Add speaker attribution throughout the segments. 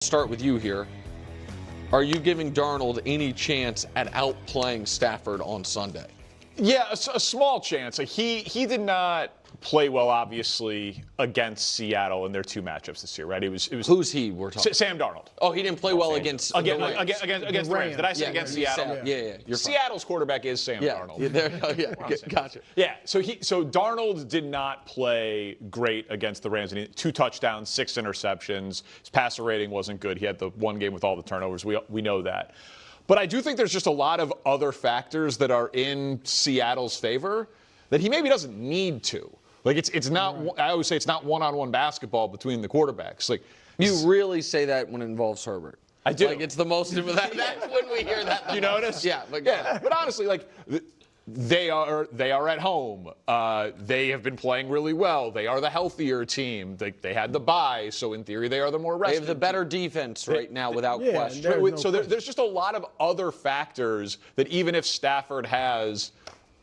Speaker 1: Start with you here. Are you giving Darnold any chance at outplaying Stafford on Sunday?
Speaker 2: Yeah, a small chance. He did not play well, obviously, against Seattle in their two matchups this year, right? It was
Speaker 1: Who's he? We're talking.
Speaker 2: Sam Darnold.
Speaker 1: Oh, he didn't play well against the
Speaker 2: Rams. Did I say against Seattle?
Speaker 1: Yeah. You're
Speaker 2: Seattle's quarterback is Sam Darnold.
Speaker 1: Gotcha.
Speaker 2: Yeah. So Darnold did not play great against the Rams. 2 touchdowns, 6 interceptions. His passer rating wasn't good. He had the one game with all the turnovers. We know that. But I do think there's just a lot of other factors that are in Seattle's favor that he maybe doesn't need to. Like it's not. I always say it's not one-on-one basketball between the quarterbacks. Like
Speaker 1: you really say that when it involves Herbert.
Speaker 2: I do.
Speaker 1: Like it's the most. That's when we hear that.
Speaker 2: You notice?
Speaker 1: Yeah.
Speaker 2: But honestly, like they are at home. They have been playing really well. They are the healthier team. They had the bye, so in theory they are the more rested.
Speaker 1: They have the better defense right now, without question.
Speaker 2: There's just a lot of other factors that even if Stafford has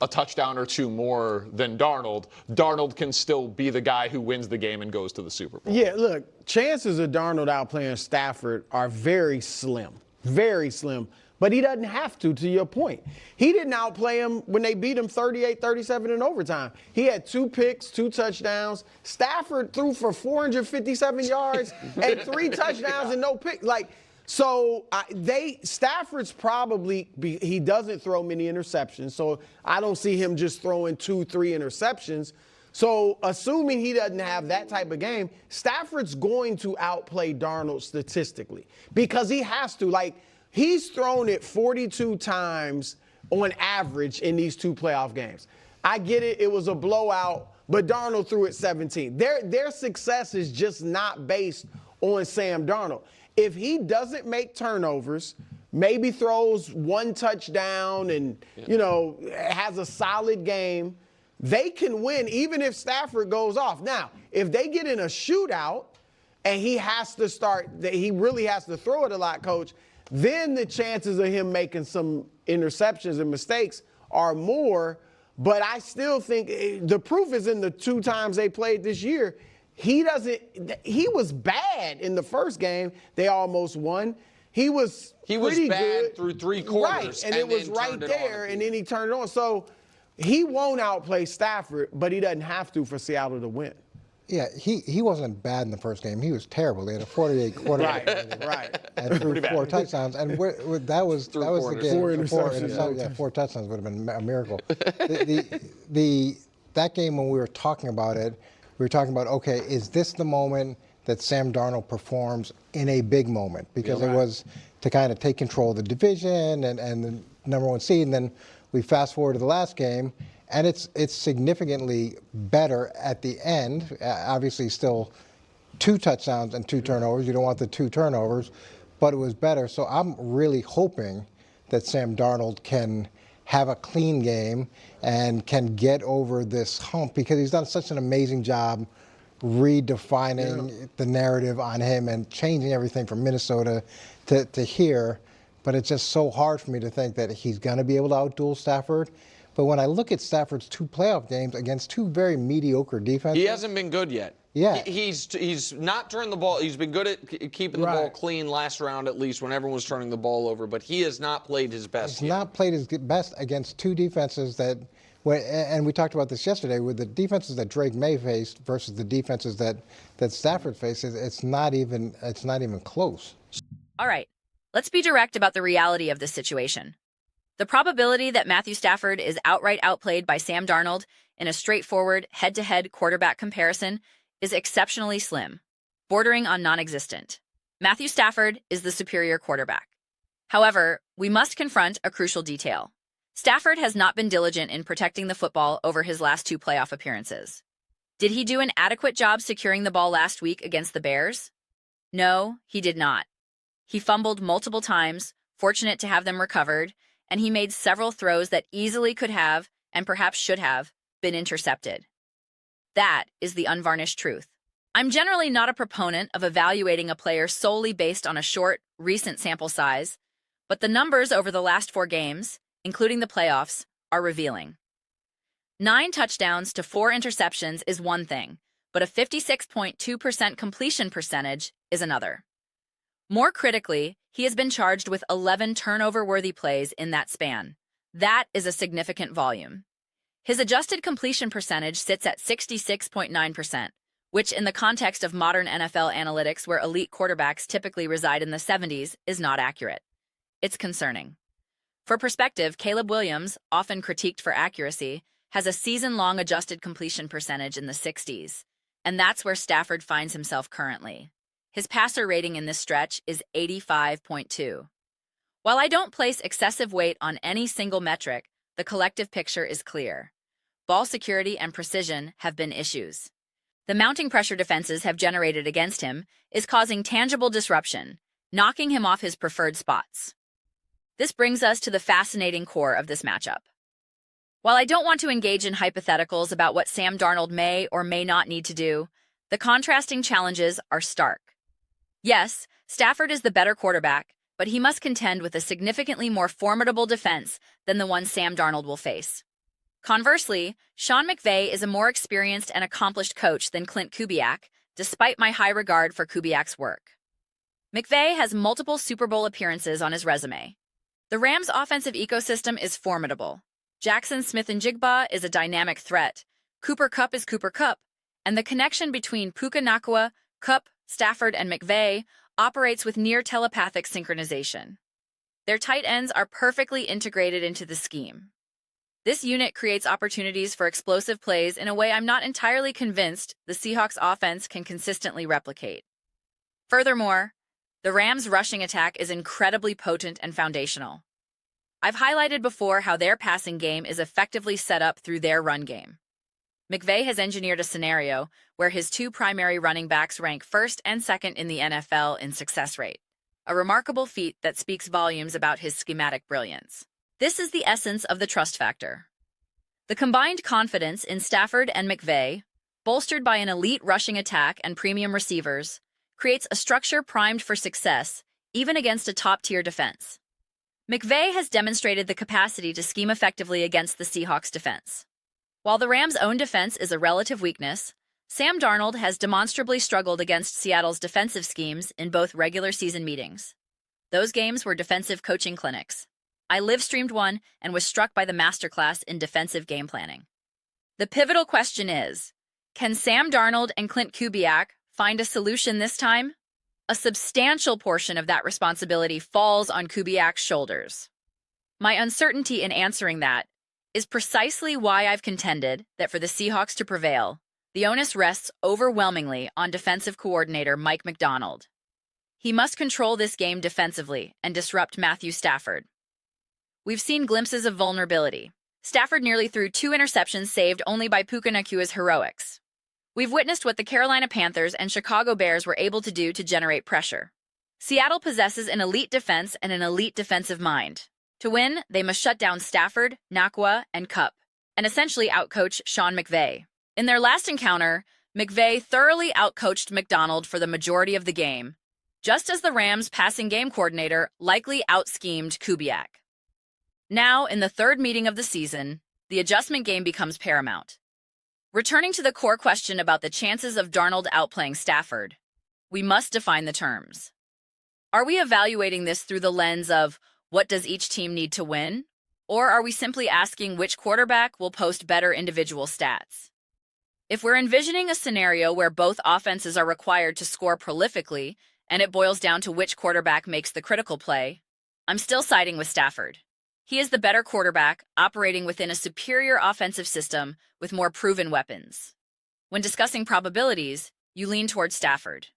Speaker 2: a touchdown or 2 more than Darnold can still be the guy who wins the game and goes to the Super Bowl.
Speaker 3: Yeah, look, chances of Darnold outplaying Stafford are very slim, but he doesn't have to your point. He didn't outplay him when they beat him 38-37 in overtime. He had 2 picks, 2 touchdowns. Stafford threw for 457 yards and 3 touchdowns and no pick. So Stafford's probably, he doesn't throw many interceptions, so I don't see him just throwing 2-3 interceptions. So assuming he doesn't have that type of game, Stafford's going to outplay Darnold statistically because he has to. Like, he's thrown it 42 times on average in these 2 playoff games. I get it, it was a blowout, but Darnold threw it 17. Their success is just not based on Sam Darnold. If he doesn't make turnovers, maybe throws 1 touchdown and, has a solid game, they can win even if Stafford goes off. Now, if they get in a shootout and he really has to throw it a lot, Coach, then the chances of him making some interceptions and mistakes are more. But I still think the proof is in the 2 times they played this year. He was bad in the first game. They almost won. He was bad
Speaker 1: good
Speaker 3: through
Speaker 1: 3 quarters.
Speaker 3: Right, and it was right there, and then he turned it on. So he won't outplay Stafford, but he doesn't have to for Seattle to win.
Speaker 4: Yeah, he wasn't bad in the first game. He was terrible. They had a 48 quarterback.
Speaker 3: Right.
Speaker 4: And threw 4 touchdowns. And that was the game.
Speaker 3: 4 interceptions.
Speaker 4: Yeah, 4 touchdowns would have been a miracle. That game when we were talking about it, we were talking about, okay, is this the moment that Sam Darnold performs in a big moment? Because it was to kind of take control of the division and the #1 seed. And then we fast forward to the last game, and it's significantly better at the end. Obviously, still 2 touchdowns and 2 turnovers. You don't want the 2 turnovers, but it was better. So I'm really hoping that Sam Darnold can have a clean game and can get over this hump because he's done such an amazing job redefining the narrative on him and changing everything from Minnesota to here. But it's just so hard for me to think that he's going to be able to outduel Stafford. But when I look at Stafford's 2 playoff games against 2 very mediocre defenses.
Speaker 1: He hasn't been good yet.
Speaker 4: Yeah.
Speaker 1: He's not turned the ball. He's been good at keeping the ball clean last round, at least, when everyone was turning the ball over. But he has not played his best
Speaker 4: yet. He's not played his best against 2 defenses that, and we talked about this yesterday, with the defenses that Drake May faced versus the defenses that Stafford faces. It's not even close.
Speaker 5: All right. Let's be direct about the reality of this situation. The probability that Matthew Stafford is outright outplayed by Sam Darnold in a straightforward head-to-head quarterback comparison is exceptionally slim, bordering on non-existent. Matthew Stafford is the superior quarterback. However, we must confront a crucial detail. Stafford has not been diligent in protecting the football over his last 2 playoff appearances. Did he do an adequate job securing the ball last week against the Bears? No, he did not. He fumbled multiple times, fortunate to have them recovered, and he made several throws that easily could have, and perhaps should have, been intercepted. That is the unvarnished truth. I'm generally not a proponent of evaluating a player solely based on a short, recent sample size, but the numbers over the last 4 games, including the playoffs, are revealing. 9 touchdowns to 4 interceptions is one thing, but a 56.2% completion percentage is another. More critically, he has been charged with 11 turnover-worthy plays in that span. That is a significant volume. His adjusted completion percentage sits at 66.9%, which in the context of modern NFL analytics where elite quarterbacks typically reside in the 70s is not accurate. It's concerning. For perspective, Caleb Williams, often critiqued for accuracy, has a season-long adjusted completion percentage in the 60s, and that's where Stafford finds himself currently. His passer rating in this stretch is 85.2. While I don't place excessive weight on any single metric, the collective picture is clear. Ball security and precision have been issues. The mounting pressure defenses have generated against him is causing tangible disruption, knocking him off his preferred spots. This brings us to the fascinating core of this matchup. While I don't want to engage in hypotheticals about what Sam Darnold may or may not need to do, the contrasting challenges are stark. Yes, Stafford is the better quarterback, but he must contend with a significantly more formidable defense than the one Sam Darnold will face. Conversely, Sean McVay is a more experienced and accomplished coach than Clint Kubiak, despite my high regard for Kubiak's work. McVay has multiple Super Bowl appearances on his resume. The Rams' offensive ecosystem is formidable. Jackson Smith-Njigba is a dynamic threat. Cooper Kupp is Cooper Kupp, and the connection between Puka Nacua, Kupp, Stafford, and McVay operates with near telepathic synchronization. Their tight ends are perfectly integrated into the scheme. This unit creates opportunities for explosive plays in a way I'm not entirely convinced the Seahawks offense can consistently replicate. Furthermore, the Rams' rushing attack is incredibly potent and foundational. I've highlighted before how their passing game is effectively set up through their run game. McVay has engineered a scenario where his two primary running backs rank first and second in the NFL in success rate, a remarkable feat that speaks volumes about his schematic brilliance. This is the essence of the trust factor. The combined confidence in Stafford and McVay, bolstered by an elite rushing attack and premium receivers, creates a structure primed for success, even against a top-tier defense. McVay has demonstrated the capacity to scheme effectively against the Seahawks' defense. While the Rams' own defense is a relative weakness, Sam Darnold has demonstrably struggled against Seattle's defensive schemes in both regular season meetings. Those games were defensive coaching clinics. I live-streamed one and was struck by the masterclass in defensive game planning. The pivotal question is, can Sam Darnold and Clint Kubiak find a solution this time? A substantial portion of that responsibility falls on Kubiak's shoulders. My uncertainty in answering that is precisely why I've contended that for the Seahawks to prevail, the onus rests overwhelmingly on defensive coordinator Mike Macdonald. He must control this game defensively and disrupt Matthew Stafford. We've seen glimpses of vulnerability. Stafford nearly threw 2 interceptions saved only by Puka Nacua's heroics. We've witnessed what the Carolina Panthers and Chicago Bears were able to do to generate pressure. Seattle possesses an elite defense and an elite defensive mind. To win, they must shut down Stafford, Nacua, and Kupp, and essentially outcoach Sean McVay. In their last encounter, McVay thoroughly outcoached Macdonald for the majority of the game, just as the Rams' passing game coordinator likely outschemed Kubiak. Now, in the third meeting of the season, the adjustment game becomes paramount. Returning to the core question about the chances of Darnold outplaying Stafford, we must define the terms. Are we evaluating this through the lens of what does each team need to win? Or are we simply asking which quarterback will post better individual stats? If we're envisioning a scenario where both offenses are required to score prolifically and it boils down to which quarterback makes the critical play, I'm still siding with Stafford. He is the better quarterback, operating within a superior offensive system with more proven weapons. When discussing probabilities, you lean towards Stafford.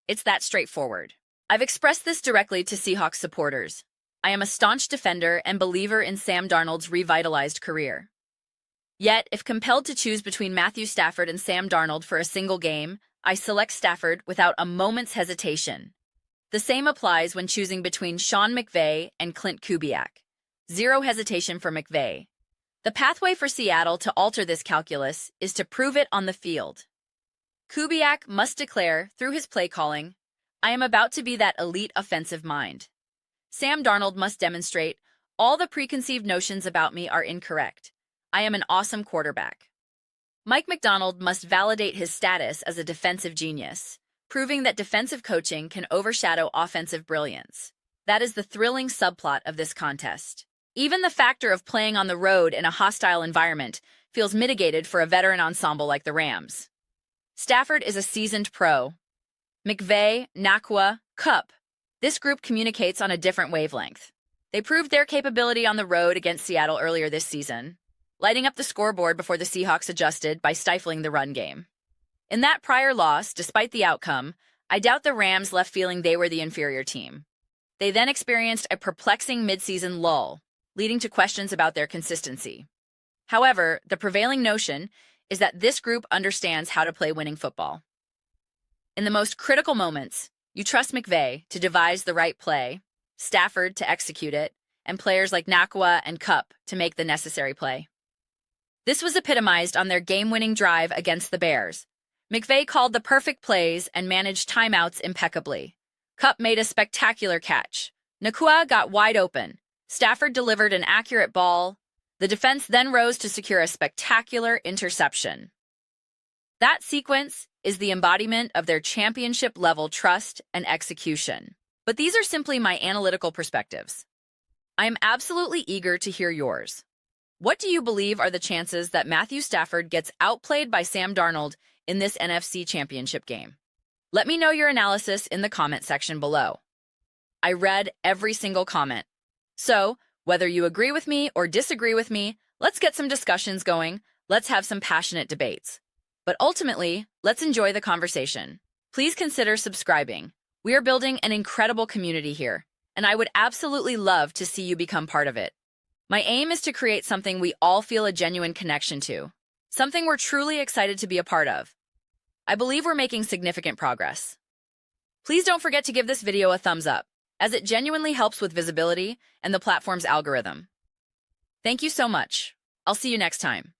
Speaker 5: It's that straightforward. I've expressed this directly to Seahawks supporters. I am a staunch defender and believer in Sam Darnold's revitalized career. Yet, if compelled to choose between Matthew Stafford and Sam Darnold for a single game, I select Stafford without a moment's hesitation. The same applies when choosing between Sean McVay and Clint Kubiak. Zero hesitation for McVay. The pathway for Seattle to alter this calculus is to prove it on the field. Kubiak must declare, through his play calling, I am about to be that elite offensive mind. Sam Darnold must demonstrate, all the preconceived notions about me are incorrect. I am an awesome quarterback. Mike Macdonald must validate his status as a defensive genius, proving that defensive coaching can overshadow offensive brilliance. That is the thrilling subplot of this contest. Even the factor of playing on the road in a hostile environment feels mitigated for a veteran ensemble like the Rams. Stafford is a seasoned pro. McVay, Nakua, Kupp. This group communicates on a different wavelength. They proved their capability on the road against Seattle earlier this season, lighting up the scoreboard before the Seahawks adjusted by stifling the run game. In that prior loss, despite the outcome, I doubt the Rams left feeling they were the inferior team. They then experienced a perplexing midseason lull, leading to questions about their consistency. However, the prevailing notion is that this group understands how to play winning football. In the most critical moments, you trust McVay to devise the right play, Stafford to execute it, and players like Nakua and Kupp to make the necessary play. This was epitomized on their game-winning drive against the Bears. McVay called the perfect plays and managed timeouts impeccably. Kupp made a spectacular catch. Nakua got wide open. Stafford delivered an accurate ball. The defense then rose to secure a spectacular interception. That sequence is the embodiment of their championship-level trust and execution. But these are simply my analytical perspectives. I am absolutely eager to hear yours. What do you believe are the chances that Matthew Stafford gets outplayed by Sam Darnold in this NFC Championship game? Let me know your analysis in the comment section below. I read every single comment. So, whether you agree with me or disagree with me, let's get some discussions going. Let's have some passionate debates. But ultimately, let's enjoy the conversation. Please consider subscribing. We are building an incredible community here, and I would absolutely love to see you become part of it. My aim is to create something we all feel a genuine connection to, something we're truly excited to be a part of. I believe we're making significant progress. Please don't forget to give this video a thumbs up, as it genuinely helps with visibility and the platform's algorithm. Thank you so much. I'll see you next time.